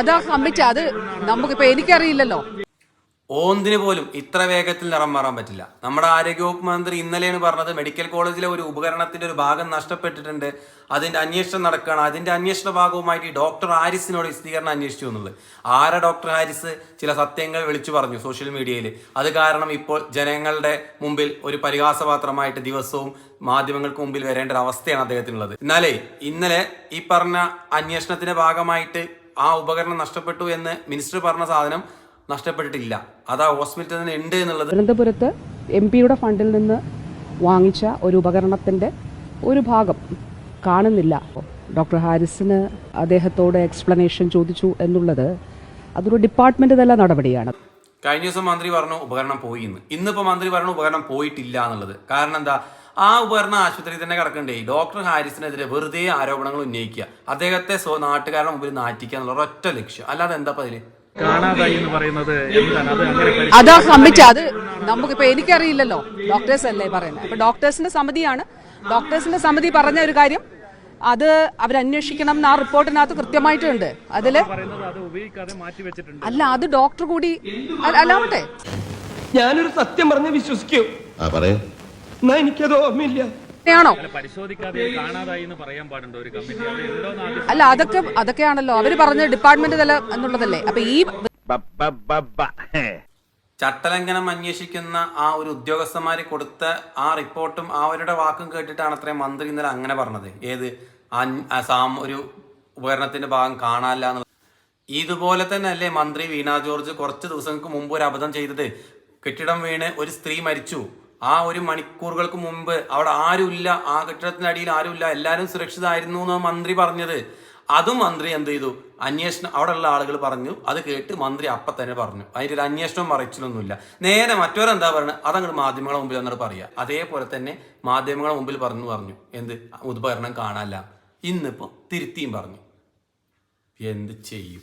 അതാ കമ്മിറ്റി, അത് നമുക്കിപ്പോ എനിക്കറിയില്ലല്ലോ. ഓന്തിന് പോലും ഇത്ര വേഗത്തിൽ നിറം മാറാൻ പറ്റില്ല. നമ്മുടെ ആരോഗ്യവകുപ്പ് മന്ത്രി ഇന്നലെയാണ് പറഞ്ഞത് മെഡിക്കൽ കോളേജിലെ ഒരു ഉപകരണത്തിന്റെ ഒരു ഭാഗം നഷ്ടപ്പെട്ടിട്ടുണ്ട്, അതിന്റെ അന്വേഷണം നടക്കുകയാണ്. അതിന്റെ അന്വേഷണ ഭാഗവുമായിട്ട് ഡോക്ടർ ഹാരിസിനോട് വിശദീകരണം അന്വേഷിച്ചു എന്നുള്ളത്. ആരാ ഡോക്ടർ ഹാരിസ്? ചില സത്യങ്ങൾ വിളിച്ചു പറഞ്ഞു സോഷ്യൽ മീഡിയയിൽ. അത് കാരണം ഇപ്പോൾ ജനങ്ങളുടെ മുമ്പിൽ ഒരു പരിഹാസപാത്രമായിട്ട് ദിവസവും മാധ്യമങ്ങൾക്ക് മുമ്പിൽ വരേണ്ട ഒരു അവസ്ഥയാണ് അദ്ദേഹത്തിനുള്ളത്. ഇന്നലെ ഈ പറഞ്ഞ അന്വേഷണത്തിന്റെ ഭാഗമായിട്ട് ആ ഉപകരണം നഷ്ടപ്പെട്ടു എന്ന് മിനിസ്റ്റർ പറഞ്ഞ സാധനം നഷ്ടപ്പെട്ടിട്ടില്ല, അത് ആ ഹോസ്പിറ്റലിൽ തന്നെ ഉണ്ട് എന്നുള്ളത്. തിരുവനന്തപുരത്ത് MP-യുടെ ഫണ്ടിൽ നിന്ന് വാങ്ങിച്ച ഒരു ഉപകരണത്തിന്റെ ഒരു ഭാഗം കാണുന്നില്ല. ഡോക്ടർ ഹാരിസിന് അദ്ദേഹത്തോട് എക്സ്പ്ലനേഷൻ ചോദിച്ചു എന്നുള്ളത് അതൊരു ഡിപ്പാർട്ട്മെന്റ് തല നടപടിയാണ്. കഴിഞ്ഞ ദിവസം മന്ത്രി പറഞ്ഞു ഉപകരണം പോയി എന്ന്. ഇന്നിപ്പോ മന്ത്രി പറഞ്ഞു ഉപകരണം പോയിട്ടില്ല എന്നുള്ളത്. കാരണം എന്താ? ആ ഉപകരണം ആശുപത്രിയിൽ തന്നെ കിടക്കണ്ടേ. ഡോക്ടർ ഹാരിസിനെതിരെ വെറുതെ ആരോപണങ്ങൾ ഉന്നയിക്കുക, അദ്ദേഹത്തെ നാട്ടുകാരുടെ മുമ്പിൽ നാറ്റിക്കുക എന്നുള്ള ഒരൊറ്റ ലക്ഷ്യം, അല്ലാതെ എന്താ അതില് കാണാതായി എന്ന് പറയുന്നത് എന്താണ്? അത് അങ്ങനെ അതാ കമ്മിറ്റി, അത് നമുക്കിപ്പോ എനിക്കറിയില്ലല്ലോ. ഡോക്ടേഴ്സ് അല്ലേ പറയുന്നത്. അപ്പൊ ഡോക്ടേഴ്സിന്റെ സമിതിയാണ്. ഡോക്ടേഴ്സിന്റെ സമിതി പറഞ്ഞ ഒരു കാര്യം അത് അവരന്വേഷിക്കണം എന്ന് ആ റിപ്പോർട്ടിനകത്ത് കൃത്യമായിട്ടുണ്ട്. അതില് അല്ല, അത് ഡോക്ടർ കൂടി അല്ലാവട്ടെ. ഞാനൊരു സത്യം പറഞ്ഞ് വിശ്വസിക്കൂ, എനിക്കത് ഓർമ്മയില്ല. അല്ല, അതൊക്കെയാണല്ലോ അവര് പറഞ്ഞ ഡിപ്പാർട്ട്മെന്റ് തല എന്നുള്ളതല്ലേ. അപ്പൊ ഈ ചട്ടലംഘനം അന്വേഷിക്കുന്ന ആ ഒരു ഉദ്യോഗസ്ഥന്മാര് കൊടുത്ത ആ റിപ്പോർട്ടും അവരുടെ വാക്കും കേട്ടിട്ടാണ് അത്രയും മന്ത്രി ഇന്നലെ അങ്ങനെ പറഞ്ഞത്. ഏത് ഒരു ഉപകരണത്തിന്റെ ഭാഗം കാണാനില്ല എന്നുള്ളത്. ഇതുപോലെ തന്നെ അല്ലേ മന്ത്രി വീണ ജോർജ് കുറച്ച് ദിവസങ്ങൾക്ക് മുമ്പ് ഒരു അബദ്ധം ചെയ്തത്? കെട്ടിടം വീണ് ഒരു സ്ത്രീ മരിച്ചു. ആ ഒരു മണിക്കൂറുകൾക്ക് മുമ്പ് അവിടെ ആരുമില്ല, ആ കെട്ടിടത്തിന്റെ അടിയിൽ ആരുമില്ല, എല്ലാവരും സുരക്ഷിതമായിരുന്നു എന്നാണ് മന്ത്രി പറഞ്ഞത്. അതും മന്ത്രി എന്ത് ചെയ്തു? അന്വേഷണം അവിടെയുള്ള ആളുകൾ പറഞ്ഞു, അത് കേട്ട് മന്ത്രി അപ്പം തന്നെ പറഞ്ഞു. അതിൻ്റെ ഒരു അന്വേഷണവും മറിച്ചിലൊന്നുമില്ല. നേരെ മറ്റവരെന്താ പറയുന്നത് അതങ്ങോട്ട് മാധ്യമങ്ങളുടെ മുമ്പിൽ വന്നിട്ട് പറയുക. അതേപോലെ തന്നെ മാധ്യമങ്ങളുടെ മുമ്പിൽ പറഞ്ഞു എന്ത് ഉപകരണം കാണാനില്ല. ഇന്നിപ്പോൾ തിരുത്തിയും പറഞ്ഞു. എന്ത് ചെയ്യും?